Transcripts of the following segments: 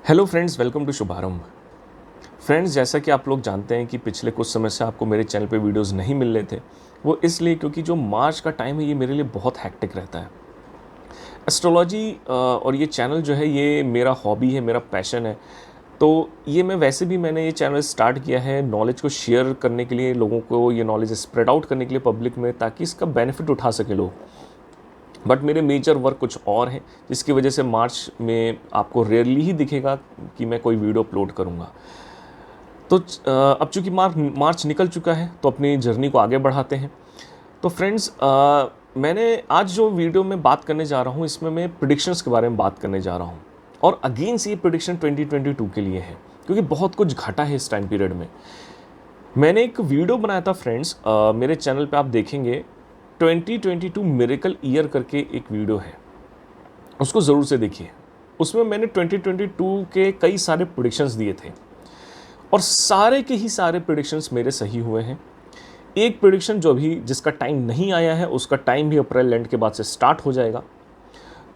Hello friends, welcome to शुभारंभ। Friends, जैसा कि आप लोग जानते हैं कि पिछले कुछ समय से आपको मेरे चैनल पे वीडियोस नहीं मिल रहे थे। वो इसलिए क्योंकि जो मार्च का टाइम है ये मेरे लिए बहुत हेक्टिक रहता है। एस्ट्रोलॉजी और ये चैनल जो है ये मेरा हॉबी है, मेरा पैशन है। तो ये मैंने ये चैनल स्टार्ट किया है नॉलेज को शेयर करने के लिए, लोगों को ये नॉलेज स्प्रेड आउट करने के लिए पब्लिक में, ताकि इसका बेनिफिट उठा सके लोग। बट मेरे मेजर वर्क कुछ और हैं, जिसकी वजह से मार्च में आपको रेयरली ही दिखेगा कि मैं कोई वीडियो अपलोड करूँगा। तो अब चूंकि मार्च निकल चुका है तो अपनी जर्नी को आगे बढ़ाते हैं। तो फ्रेंड्स, मैंने आज जो वीडियो में बात करने जा रहा हूँ इसमें मैं प्रिडिक्शंस के बारे में बात करने जा रहा हूँ। और अगेन से ये प्रिडिक्शन 2022 के लिए है, क्योंकि बहुत कुछ घटा है इस टाइम पीरियड में। मैंने एक वीडियो बनाया था फ्रेंड्स, मेरे चैनल पे आप देखेंगे 2022 मिरेकल ईयर करके एक वीडियो है, उसको ज़रूर से देखिए। उसमें मैंने 2022 के कई सारे प्रिडिक्शंस दिए थे और सारे के ही सारे प्रिडिक्शंस मेरे सही हुए हैं। एक प्रिडिक्शन जो भी जिसका टाइम नहीं आया है उसका टाइम भी अप्रैल एंड के बाद से स्टार्ट हो जाएगा।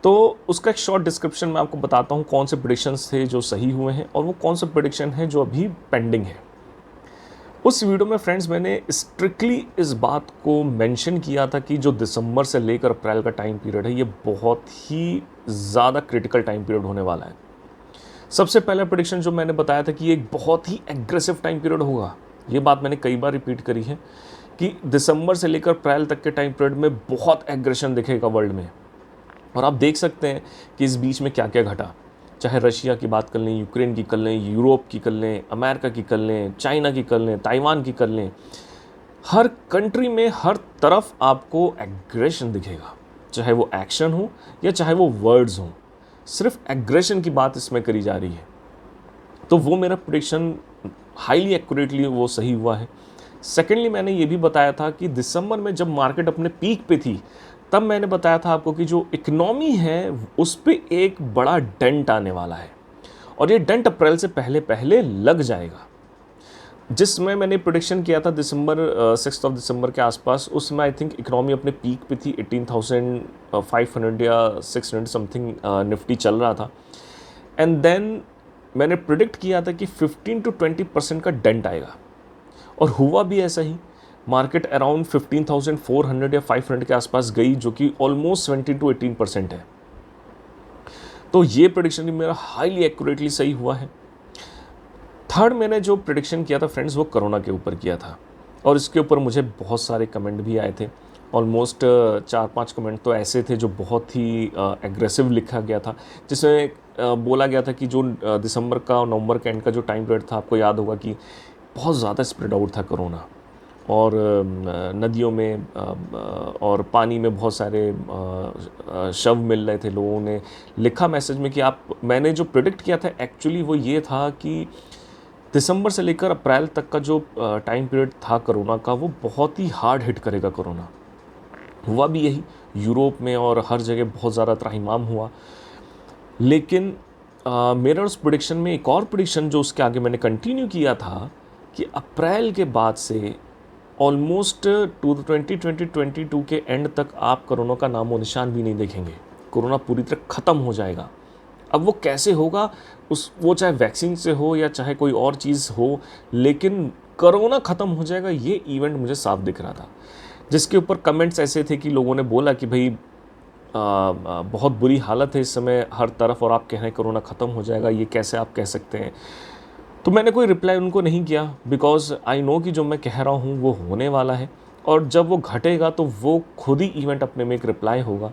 तो उसका एक शॉर्ट डिस्क्रिप्शन मैं आपको बताता हूँ कौन से प्रिडिक्शंस थे जो सही हुए हैं और वो कौन से प्रिडिक्शन है जो अभी पेंडिंग है। उस वीडियो में फ्रेंड्स मैंने स्ट्रिक्टली इस बात को मेंशन किया था कि जो दिसंबर से लेकर अप्रैल का टाइम पीरियड है ये बहुत ही ज़्यादा क्रिटिकल टाइम पीरियड होने वाला है। सबसे पहला प्रेडिक्शन जो मैंने बताया था कि ये एक बहुत ही एग्रेसिव टाइम पीरियड होगा, ये बात मैंने कई बार रिपीट करी है कि दिसंबर से लेकर अप्रैल तक के टाइम पीरियड में बहुत एग्रेशन दिखेगा वर्ल्ड में। और आप देख सकते हैं कि इस बीच में क्या क्या घटा, चाहे रशिया की बात कर लें, यूक्रेन की कर लें, यूरोप की कर लें, अमेरिका की कर लें, चाइना की कर लें, ताइवान की कर लें। हर कंट्री में हर तरफ आपको एग्रेशन दिखेगा, चाहे वो एक्शन हो या चाहे वो वर्ड्स हों, सिर्फ एग्रेशन की बात इसमें करी जा रही है। तो वो मेरा प्रेडिक्शन हाईली एक्यूरेटली वो सही हुआ है। सेकेंडली, मैंने ये भी बताया था कि दिसंबर में जब मार्केट अपने पीक पे थी तब मैंने बताया था आपको कि जो इकोनॉमी है उस पर एक बड़ा डेंट आने वाला है और ये डेंट अप्रैल से पहले पहले लग जाएगा। जिसमें मैंने प्रोडिक्शन किया था दिसंबर 6 ऑफ दिसंबर के आसपास, उसमें आई थिंक इकोनॉमी अपने पीक पे थी, 18,500 या 600 समथिंग निफ्टी चल रहा था। एंड देन मैंने प्रिडिक्ट किया था कि 15 to 20% का डेंट आएगा और हुआ भी ऐसा ही। मार्केट अराउंड 15,400 या 500 के आसपास गई, जो कि ऑलमोस्ट 17 to 18% है। तो ये प्रेडिक्शन भी मेरा हाईली एक्यूरेटली सही हुआ है। थर्ड, मैंने जो प्रेडिक्शन किया था फ्रेंड्स वो कोरोना के ऊपर किया था और इसके ऊपर मुझे बहुत सारे कमेंट भी आए थे। ऑलमोस्ट 4-5 कमेंट तो ऐसे थे जो बहुत ही एग्रेसिव लिखा गया था, जिसमें बोला गया था कि जो दिसंबर का और नवंबर के एंड का जो टाइम पीरियड था, आपको याद होगा कि बहुत ज़्यादा स्प्रेड आउट था कोरोना और नदियों में और पानी में बहुत सारे शव मिल रहे थे। लोगों ने लिखा मैसेज में कि मैंने जो प्रेडिक्ट किया था एक्चुअली वो ये था कि दिसंबर से लेकर अप्रैल तक का जो टाइम पीरियड था कोरोना का वो बहुत ही हार्ड हिट करेगा कोरोना। हुआ भी यही, यूरोप में और हर जगह बहुत ज़्यादा त्राहिमाम हुआ। लेकिन मेरा उस प्रेडिक्शन में एक और प्रेडिक्शन जो उसके आगे मैंने कंटिन्यू किया था कि अप्रैल के बाद से ऑलमोस्ट 2022 के एंड तक आप कोरोना का नामो निशान भी नहीं देखेंगे। कोरोना पूरी तरह ख़त्म हो जाएगा। अब वो कैसे होगा, वो चाहे वैक्सीन से हो या चाहे कोई और चीज़ हो, लेकिन कोरोना ख़त्म हो जाएगा, ये इवेंट मुझे साफ दिख रहा था। जिसके ऊपर कमेंट्स ऐसे थे कि लोगों ने बोला कि भाई बहुत बुरी हालत है इस समय हर तरफ और आप कह रहे हैं कोरोना ख़त्म हो जाएगा, ये कैसे आप कह सकते हैं। तो मैंने कोई रिप्लाई उनको नहीं किया, बिकॉज आई नो कि जो मैं कह रहा हूँ वो होने वाला है और जब वो घटेगा तो वो खुद ही इवेंट अपने में एक रिप्लाई होगा।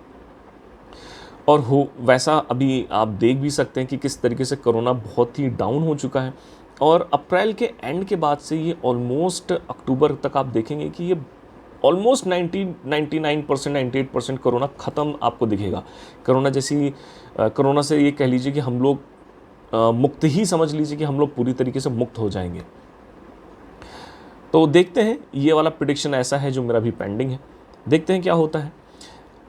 और हो वैसा अभी आप देख भी सकते हैं कि किस तरीके से कोरोना बहुत ही डाउन हो चुका है और अप्रैल के एंड के बाद से ये ऑलमोस्ट अक्टूबर तक आप देखेंगे कि ये ऑलमोस्ट 99% 98% कोरोना ख़त्म आपको दिखेगा। कोरोना से ये कह लीजिए कि हम लोग मुक्त ही समझ लीजिए कि हम लोग पूरी तरीके से मुक्त हो जाएंगे। तो देखते हैं, ये वाला प्रेडिक्शन ऐसा है जो मेरा भी पेंडिंग है, देखते हैं क्या होता है।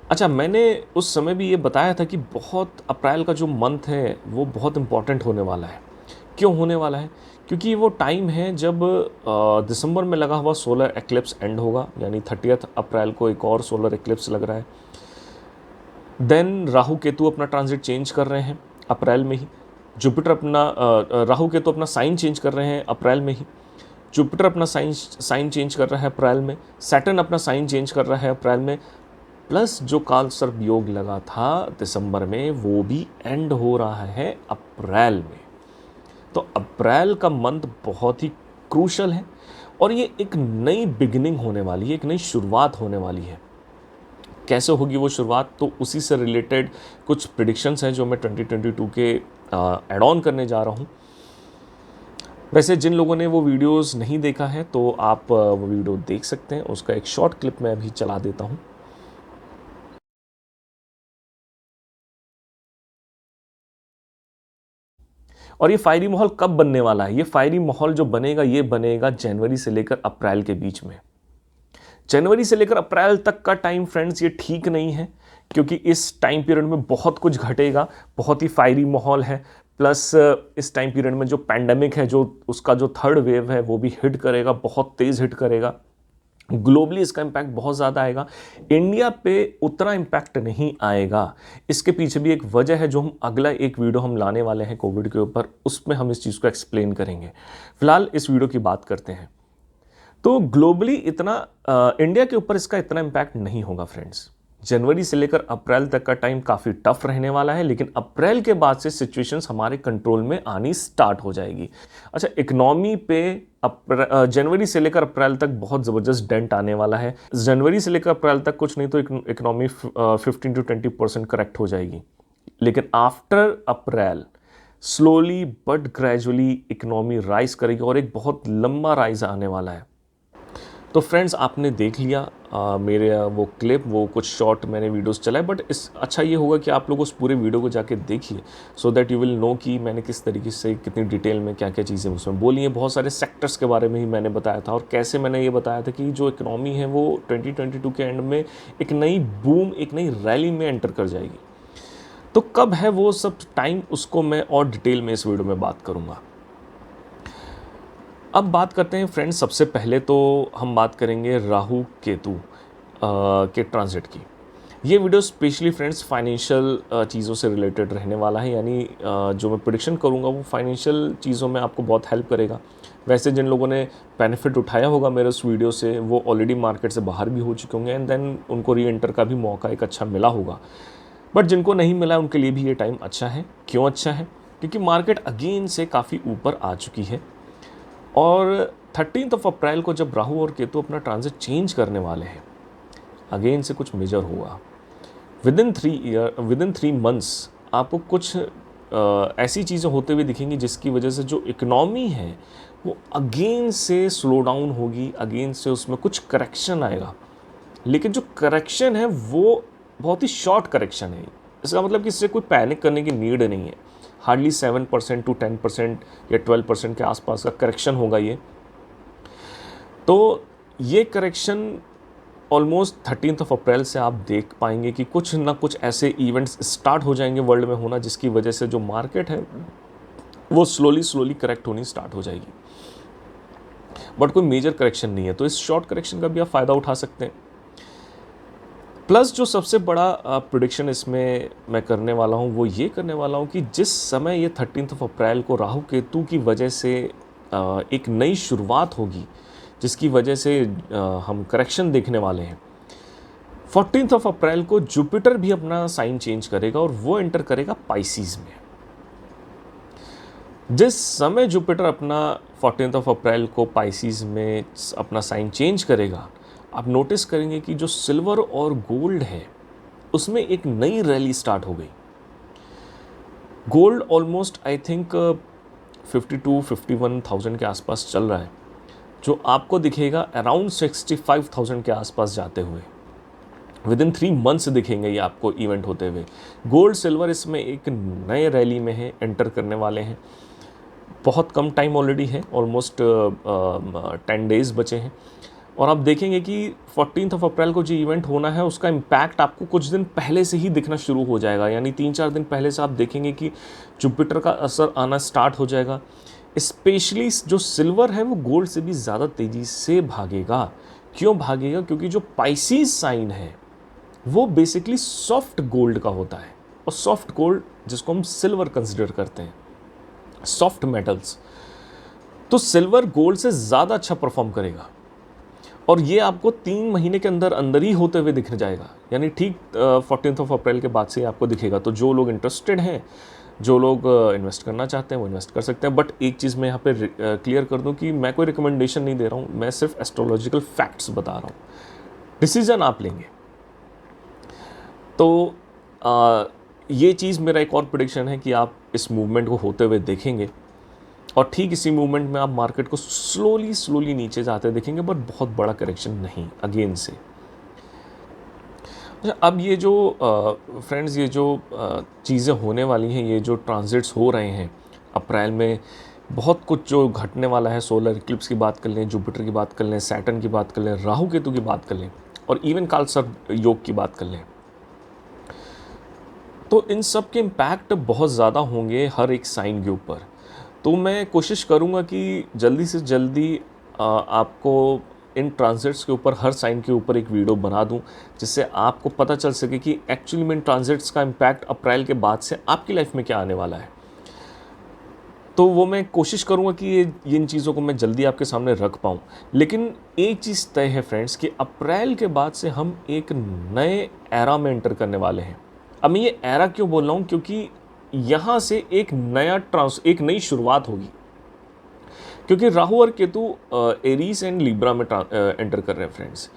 अच्छा, मैंने उस समय भी ये बताया था कि बहुत अप्रैल का जो मंथ है वो बहुत इम्पॉर्टेंट होने वाला है। क्यों होने वाला है? क्योंकि वो टाइम है जब दिसंबर में लगा हुआ सोलर एक्लिप्स एंड होगा, यानी 30 अप्रैल को एक और सोलर एक्लिप्स लग रहा है। देन राहु केतु अपना ट्रांजिट चेंज कर रहे हैं अप्रैल में ही। जुपिटर अपना राहु के तो अपना साइन चेंज कर रहे हैं अप्रैल में ही, जुपिटर अपना साइन चेंज कर रहा है अप्रैल में, सैटर्न अपना साइन चेंज कर रहा है अप्रैल में, प्लस जो काल सर्प योग लगा था दिसंबर में वो भी एंड हो रहा है अप्रैल में। तो अप्रैल का मंथ बहुत ही क्रूशल है और ये एक नई बिगिनिंग होने वाली है, एक नई शुरुआत होने वाली है। कैसे होगी वो शुरुआत, तो उसी से रिलेटेड कुछ प्रिडिक्शंस हैं जो मैं 2022 के एड ऑन करने जा रहा हूँ। वैसे जिन लोगों ने वो वीडियोस नहीं देखा है तो आप वो वीडियो देख सकते हैं, उसका एक शॉर्ट क्लिप मैं अभी चला देता हूँ। और ये फायरी माहौल कब बनने वाला है? ये फायरी माहौल जो बनेगा ये बनेगा जनवरी से लेकर अप्रैल के बीच में। जनवरी से लेकर अप्रैल तक का टाइम फ्रेंड्स ये ठीक नहीं है, क्योंकि इस टाइम पीरियड में बहुत कुछ घटेगा, बहुत ही फायरी माहौल है। प्लस इस टाइम पीरियड में जो पैंडमिक है, जो उसका जो थर्ड वेव है वो भी हिट करेगा, बहुत तेज़ हिट करेगा। ग्लोबली इसका इम्पैक्ट बहुत ज़्यादा आएगा, इंडिया पे उतना इम्पैक्ट नहीं आएगा। इसके पीछे भी एक वजह है जो हम अगला एक वीडियो हम लाने वाले हैं कोविड के ऊपर, उसमें हम इस चीज़ को एक्सप्लेन करेंगे। फिलहाल इस वीडियो की बात करते हैं। तो ग्लोबली इतना इंडिया के ऊपर इसका इतना इम्पैक्ट नहीं होगा फ्रेंड्स। जनवरी से लेकर अप्रैल तक का टाइम काफ़ी टफ रहने वाला है, लेकिन अप्रैल के बाद से सिचुएशंस हमारे कंट्रोल में आनी स्टार्ट हो जाएगी। अच्छा, इकोनॉमी पे जनवरी से लेकर अप्रैल तक बहुत ज़बरदस्त डेंट आने वाला है। जनवरी से लेकर अप्रैल तक कुछ नहीं तो इकोनॉमी 15 to 20% करेक्ट हो जाएगी, लेकिन after April slowly but gradually economy rise करेगी और एक बहुत लंबा राइज आने वाला है। तो फ्रेंड्स, आपने देख लिया मेरे वो क्लिप, वो कुछ शॉर्ट मैंने वीडियोस चलाए, बट इस अच्छा ये होगा कि आप लोग उस पूरे वीडियो को जाके देखिए, so that you will know कि मैंने किस तरीके से कितनी डिटेल में क्या क्या चीज़ें उसमें बोली हैं। बहुत सारे सेक्टर्स के बारे में ही मैंने बताया था, और कैसे मैंने ये बताया था कि जो इकनॉमी है वो 2022 के एंड में एक नई बूम, एक नई रैली में एंटर कर जाएगी। तो कब है वो सब टाइम, उसको मैं और डिटेल में इस वीडियो में बात करूँगा। अब बात करते हैं फ्रेंड्स, सबसे पहले तो हम बात करेंगे राहु केतु के ट्रांजिट की। ये वीडियो स्पेशली फ्रेंड्स फाइनेंशियल चीज़ों से रिलेटेड रहने वाला है, यानी जो मैं प्रेडिक्शन करूँगा वो फाइनेंशियल चीज़ों में आपको बहुत हेल्प करेगा। वैसे जिन लोगों ने बेनिफिट उठाया होगा मेरे उस वीडियो से, वो ऑलरेडी मार्केट से बाहर भी हो चुके होंगे, एंड देन उनको री एंटर का भी मौका एक अच्छा मिला होगा। बट जिनको नहीं मिला उनके लिए भी ये टाइम अच्छा है। क्यों अच्छा है? क्योंकि मार्केट अगेन से काफ़ी ऊपर आ चुकी है, और 13 अप्रैल को जब राहु और केतु अपना ट्रांजिट चेंज करने वाले हैं, अगेन से कुछ मेजर होगा। विदिन 3 मंथ्स आपको कुछ ऐसी चीज़ें होते हुए दिखेंगी जिसकी वजह से जो इकोनॉमी है वो अगेन से स्लो डाउन होगी, अगेन से उसमें कुछ करेक्शन आएगा। लेकिन जो करेक्शन है वो बहुत ही शॉर्ट करेक्शन है। इसका मतलब कि इससे कोई पैनिक करने की नीड नहीं है। हार्डली 7% to 10% या 12% के आसपास का करेक्शन होगा ये। तो ये करेक्शन ऑलमोस्ट 13 अप्रैल से आप देख पाएंगे कि कुछ ना कुछ ऐसे इवेंट्स स्टार्ट हो जाएंगे वर्ल्ड में होना, जिसकी वजह से जो मार्केट है वो स्लोली करेक्ट होनी स्टार्ट हो जाएगी। बट कोई मेजर करेक्शन नहीं है, तो इस शॉर्ट करेक्शन का भी आप फ़ायदा उठा सकते हैं। प्लस जो सबसे बड़ा प्रेडिक्शन इसमें मैं करने वाला हूँ वो ये करने वाला हूँ कि जिस समय ये 13 अप्रैल को राहु केतु की वजह से एक नई शुरुआत होगी, जिसकी वजह से हम करेक्शन देखने वाले हैं। 14 अप्रैल को जुपिटर भी अपना साइन चेंज करेगा और वो एंटर करेगा पाइसिस में। जिस समय जुपिटर अपना 14 अप्रैल को पाइसिस में अपना साइन चेंज करेगा, आप नोटिस करेंगे कि जो सिल्वर और गोल्ड है उसमें एक नई रैली स्टार्ट हो गई। गोल्ड ऑलमोस्ट आई थिंक 52-51,000 के आसपास चल रहा है, जो आपको दिखेगा अराउंड 65,000 के आसपास जाते हुए। विदिन 3 मंथ्स दिखेंगे ये आपको इवेंट होते हुए। गोल्ड सिल्वर इसमें एक नए रैली में है, एंटर करने वाले हैं। बहुत कम टाइम ऑलरेडी है, ऑलमोस्ट 10 डेज़ बचे हैं, और आप देखेंगे कि 14 अप्रैल को जो इवेंट होना है उसका इम्पैक्ट आपको कुछ दिन पहले से ही दिखना शुरू हो जाएगा। यानी 3-4 दिन पहले से आप देखेंगे कि जुपिटर का असर आना स्टार्ट हो जाएगा। स्पेशली जो सिल्वर है वो गोल्ड से भी ज़्यादा तेज़ी से भागेगा। क्यों भागेगा? क्योंकि जो पाइसिस साइन है वो बेसिकली सॉफ्ट गोल्ड का होता है, और सॉफ्ट गोल्ड जिसको हम सिल्वर कंसिडर करते हैं, सॉफ्ट मेटल्स, तो सिल्वर गोल्ड से ज़्यादा अच्छा परफॉर्म करेगा और ये आपको 3 महीने के अंदर अंदर ही होते हुए दिख जाएगा, यानी ठीक 14 अप्रैल के बाद से आपको दिखेगा। तो जो लोग इंटरेस्टेड हैं, जो लोग इन्वेस्ट करना चाहते हैं वो इन्वेस्ट कर सकते हैं। बट एक चीज़ मैं यहाँ पे क्लियर कर दूँ कि मैं कोई रिकमेंडेशन नहीं दे रहा हूँ, मैं सिर्फ एस्ट्रोलॉजिकल फैक्ट्स बता रहा हूँ, डिसीजन आप लेंगे। तो ये चीज़ मेरा एक और प्रेडिक्शन है कि आप इस मूवमेंट को होते हुए देखेंगे और ठीक इसी मूवमेंट में आप मार्केट को स्लोली नीचे जाते देखेंगे, बट बहुत बड़ा करेक्शन नहीं अगेन से। अच्छा, अब ये जो फ्रेंड्स ये जो चीज़ें होने वाली हैं, ये जो ट्रांजिट्स हो रहे हैं अप्रैल में, बहुत कुछ जो घटने वाला है, सोलर इक्लिप्स की बात कर लें, जुपिटर की बात कर लें, सैटर्न की बात कर लें, राहु केतु की बात कर लें और इवन कालसर्प योग की बात कर लें, तो इन सब के इम्पैक्ट बहुत ज़्यादा होंगे हर एक साइन के ऊपर। तो मैं कोशिश करूँगा कि जल्दी से जल्दी आपको इन ट्रांजिट्स के ऊपर, हर साइन के ऊपर एक वीडियो बना दूं, जिससे आपको पता चल सके कि एक्चुअली में इन ट्रांजिट्स का इम्पैक्ट अप्रैल के बाद से आपकी लाइफ में क्या आने वाला है। तो वो मैं कोशिश करूँगा कि इन चीज़ों को मैं जल्दी आपके सामने रख पाऊँ। लेकिन एक चीज़ तय है फ्रेंड्स कि अप्रैल के बाद से हम एक नए एरा में एंटर करने वाले हैं। अब मैं ये एरा क्यों बोल रहा हूँ, क्योंकि यहाँ से एक नई शुरुआत होगी, क्योंकि राहु और केतु एरीज एंड लिब्रा में एंटर कर रहे हैं फ्रेंड्स।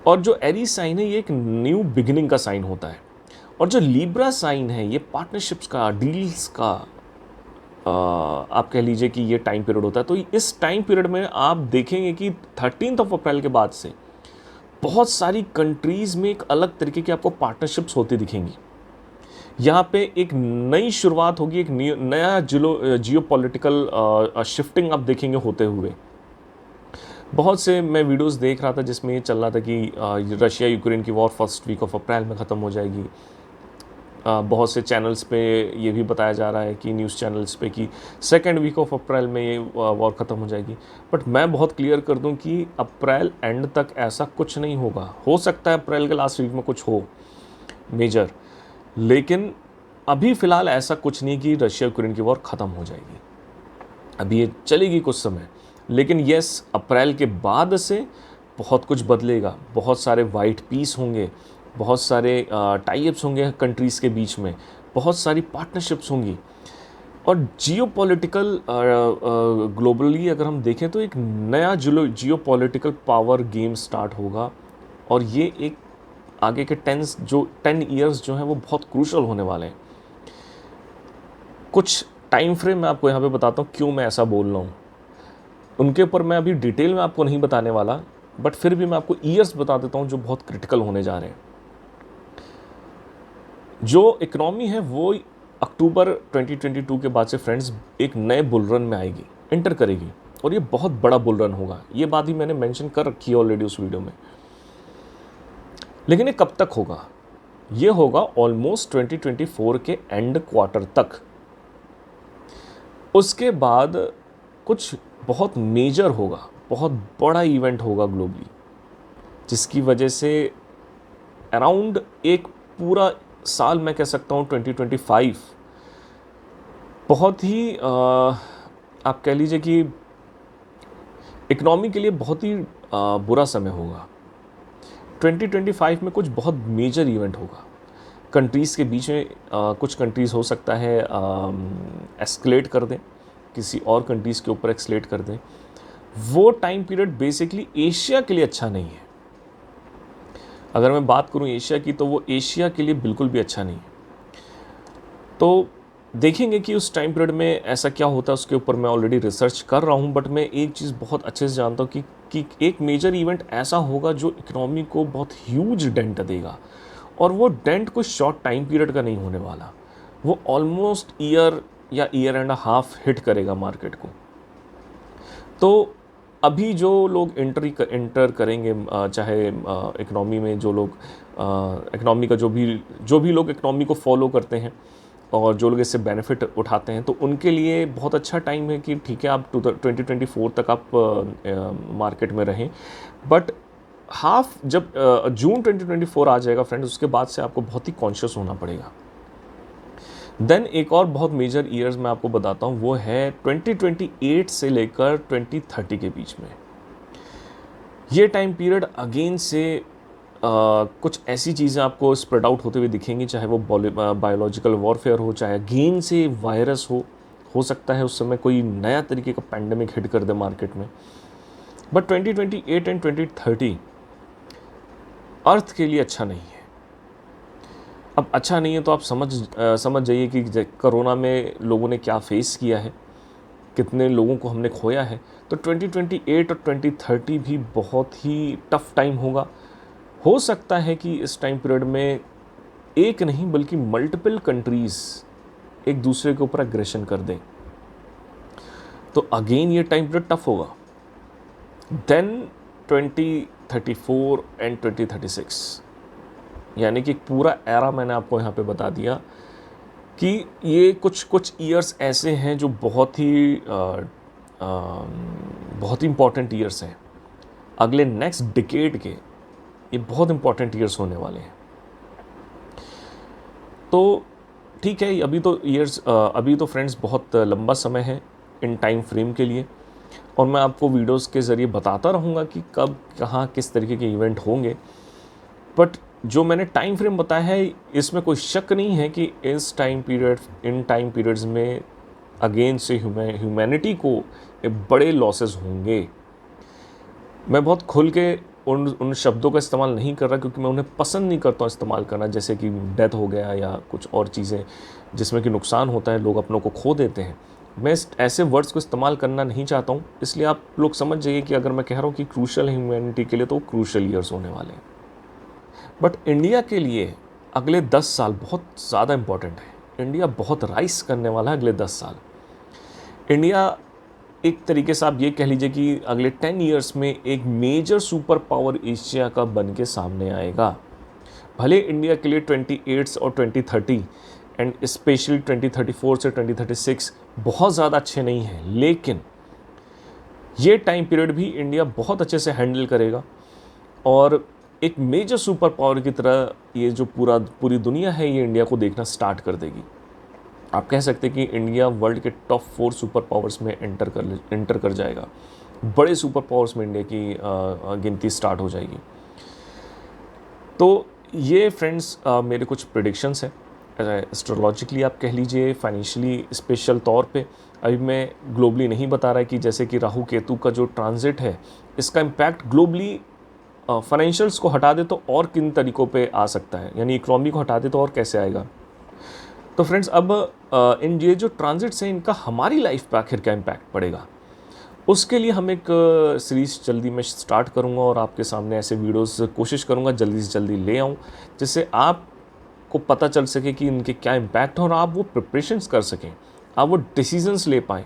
और जो एरीज साइन है ये एक न्यू बिगिनिंग का साइन होता है, और जो लिब्रा साइन है ये पार्टनरशिप्स का, डील्स का आप कह लीजिए कि ये टाइम पीरियड होता है। तो इस टाइम पीरियड में आप देखेंगे कि 13 अप्रैल के बाद से बहुत सारी कंट्रीज़ में एक अलग तरीके की आपको पार्टनरशिप्स होती दिखेंगी। यहाँ पे एक नई शुरुआत होगी, एक नया जियो पॉलिटिकल शिफ्टिंग आप देखेंगे होते हुए। बहुत से मैं वीडियोस देख रहा था जिसमें ये चल रहा था कि रशिया यूक्रेन की war first week of April में ख़त्म हो जाएगी। बहुत से चैनल्स पे ये भी बताया जा रहा है कि न्यूज़ चैनल्स पे कि सेकेंड वीक ऑफ अप्रैल में ये वॉर ख़त्म हो जाएगी। बट मैं बहुत क्लियर कर दूं कि अप्रैल एंड तक ऐसा कुछ नहीं होगा। हो सकता है अप्रैल के लास्ट वीक में कुछ हो मेजर, लेकिन अभी फ़िलहाल ऐसा कुछ नहीं कि रशिया यूक्रेन की वॉर ख़त्म हो जाएगी। अभी ये चलेगी कुछ समय, लेकिन यस, अप्रैल के बाद से बहुत कुछ बदलेगा। बहुत सारे वाइट पीस होंगे, बहुत सारे टाई-अप्स होंगे कंट्रीज़ के बीच में, बहुत सारी पार्टनरशिप्स होंगी। और जियोपॉलिटिकल ग्लोबली अगर हम देखें तो एक नया जियोपॉलिटिकल पावर गेम स्टार्ट होगा, और ये एक आगे के 10 ईयर्स जो हैं वो बहुत क्रूशल होने वाले हैं। कुछ टाइम फ्रेम मैं आपको यहाँ पे बताता हूँ क्यों मैं ऐसा बोल रहा हूँ। उनके ऊपर मैं अभी डिटेल में आपको नहीं बताने वाला, बट फिर भी मैं आपको ईयर्स बता देता हूँ जो बहुत क्रिटिकल होने जा रहे हैं। जो इकनॉमी है वो अक्टूबर 2022 के बाद से फ्रेंड्स एक नए बुल रन में आएगी, एंटर करेगी, और ये बहुत बड़ा बुल रन होगा। ये बात ही मैंने मेंशन कर रखी है ऑलरेडी उस वीडियो में। लेकिन ये कब तक होगा? ये होगा ऑलमोस्ट 2024 के एंड क्वार्टर तक। उसके बाद कुछ बहुत मेजर होगा, बहुत बड़ा इवेंट होगा ग्लोबली, जिसकी वजह से अराउंड एक पूरा साल, मैं कह सकता हूँ 2025 बहुत ही आप कह लीजिए कि इकनॉमी के लिए बहुत ही बुरा समय होगा। 2025 में कुछ बहुत मेजर इवेंट होगा कंट्रीज़ के बीच में। कुछ कंट्रीज़ हो सकता है एस्केलेट कर दें, किसी और कंट्रीज़ के ऊपर एक्सलेट कर दें। वो टाइम पीरियड बेसिकली एशिया के लिए अच्छा नहीं है। अगर मैं बात करूं एशिया की, तो वो एशिया के लिए बिल्कुल भी अच्छा नहीं है। तो देखेंगे कि उस टाइम पीरियड में ऐसा क्या होता है, उसके ऊपर मैं ऑलरेडी रिसर्च कर रहा हूं। बट मैं एक चीज़ बहुत अच्छे से जानता हूं कि एक मेजर इवेंट ऐसा होगा जो इकोनॉमी को बहुत ह्यूज डेंट देगा, और वो डेंट कोई शॉर्ट टाइम पीरियड का नहीं होने वाला, वो ऑलमोस्ट ईयर या ईयर एंड हाफ हिट करेगा मार्केट को। तो अभी जो लोग एंटर करेंगे, चाहे इकनॉमी में जो लोग इकनॉमी का जो भी लोग इकनॉमी को फॉलो करते हैं और जो लोग इससे बेनिफिट उठाते हैं, तो उनके लिए बहुत अच्छा टाइम है कि ठीक है आप 2024 तक आप मार्केट में रहें। बट जब जून 2024 आ जाएगा फ्रेंड्स, उसके बाद से आपको बहुत ही कॉन्शियस होना पड़ेगा। देन एक और बहुत मेजर ईयर्स मैं आपको बताता हूँ, वो है 2028 से लेकर 2030 के बीच में। ये टाइम पीरियड अगेन से कुछ ऐसी चीज़ें आपको स्प्रेड आउट होते हुए दिखेंगी, चाहे वो बायोलॉजिकल वॉरफेयर हो, चाहे अगेन से वायरस हो सकता है उस समय कोई नया तरीके का पैंडमिक हिट कर दे मार्केट में। बट 2028 एंड 2030 अर्थ के लिए अच्छा नहीं है। अब अच्छा नहीं है तो आप समझ जाइए कि कोरोना में लोगों ने क्या फेस किया है, कितने लोगों को हमने खोया है। तो 2028 और 2030 भी बहुत ही टफ टाइम होगा। हो सकता है कि इस टाइम पीरियड में एक नहीं बल्कि मल्टीपल कंट्रीज़ एक दूसरे के ऊपर एग्रेशन कर दें, तो अगेन ये टाइम पीरियड टफ होगा। देन 2034 एंड 2036, यानी कि पूरा एरा मैंने आपको यहाँ पे बता दिया कि ये कुछ ईयर्स ऐसे हैं जो बहुत ही इम्पॉर्टेंट ईयर्स हैं। अगले नेक्स्ट डिकेड के ये बहुत इम्पॉर्टेंट ईयर्स होने वाले हैं। तो ठीक है, अभी तो फ्रेंड्स बहुत लंबा समय है इन टाइम फ्रेम के लिए, और मैं आपको वीडियोस के ज़रिए बताता रहूँगा कि कब कहाँ किस तरीके के इवेंट होंगे। बट जो मैंने टाइम फ्रेम बताया है, इसमें कोई शक नहीं है कि इन टाइम पीरियड्स में अगेन से ह्यूमैनिटी को बड़े लॉसेस होंगे। मैं बहुत खुल के उन शब्दों का इस्तेमाल नहीं कर रहा, क्योंकि मैं उन्हें पसंद नहीं करता हूँ इस्तेमाल करना, जैसे कि डेथ हो गया या कुछ और चीज़ें जिसमें कि नुकसान होता है, लोग अपनों को खो देते हैं। मैं ऐसे वर्ड्स को इस्तेमाल करना नहीं चाहता हूँ, इसलिए आप लोग समझ जाइए कि अगर मैं कह रहा हूँ कि क्रूशल है ह्यूमैनिटी के लिए, तो क्रूशल ईयर्स होने वाले हैं। बट इंडिया के लिए अगले 10 साल बहुत ज़्यादा इम्पॉर्टेंट है। इंडिया बहुत राइज करने वाला है अगले 10 साल। इंडिया एक तरीके से आप ये कह लीजिए कि अगले 10 ईयर्स में एक मेजर सुपर पावर एशिया का बन के सामने आएगा। भले इंडिया के लिए 28 और 2030 एंड स्पेशली 2034 से 2036 बहुत ज़्यादा अच्छे नहीं हैं, लेकिन ये टाइम पीरियड भी इंडिया बहुत अच्छे से हैंडल करेगा और एक मेजर सुपर पावर की तरह ये जो पूरी दुनिया है, ये इंडिया को देखना स्टार्ट कर देगी। आप कह सकते हैं कि इंडिया वर्ल्ड के टॉप 4 सुपर पावर्स में एंटर कर जाएगा। बड़े सुपर पावर्स में इंडिया की गिनती स्टार्ट हो जाएगी। तो ये फ्रेंड्स मेरे कुछ प्रेडिक्शंस हैं, एस्ट्रोलॉजिकली आप कह लीजिए, फाइनेंशियली स्पेशल तौर पे। अभी मैं ग्लोबली नहीं बता रहा कि जैसे कि राहु केतु का जो ट्रांजिट है, इसका इम्पैक्ट ग्लोबली फाइनेंशियल्स को हटा दे तो और किन तरीक़ों पे आ सकता है, यानी इकोनॉमी को हटा दे तो और कैसे आएगा। तो फ्रेंड्स अब इन ये जो ट्रांजिट्स हैं, इनका हमारी लाइफ पे आखिर क्या इम्पैक्ट पड़ेगा, उसके लिए हम एक सीरीज़ जल्दी मैं स्टार्ट करूँगा और आपके सामने ऐसे वीडियोस कोशिश करूँगा जल्दी से जल्दी ले आऊँ, जिससे आपको पता चल सके कि इनके क्या इम्पैक्ट हैं और आप वो प्रिपरेशंस कर सकें, आप वो डिसीजंस ले पाएँ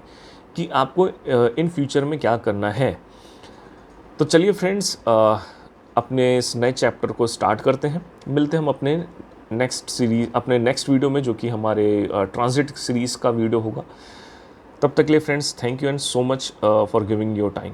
कि आपको इन फ्यूचर में क्या करना है। तो चलिए फ्रेंड्स, अपने इस नए चैप्टर को स्टार्ट करते हैं। मिलते हैं हम अपने नेक्स्ट वीडियो में, जो कि हमारे ट्रांजिट सीरीज़ का वीडियो होगा। तब तक के लिए friends, thank you and so much for giving your time.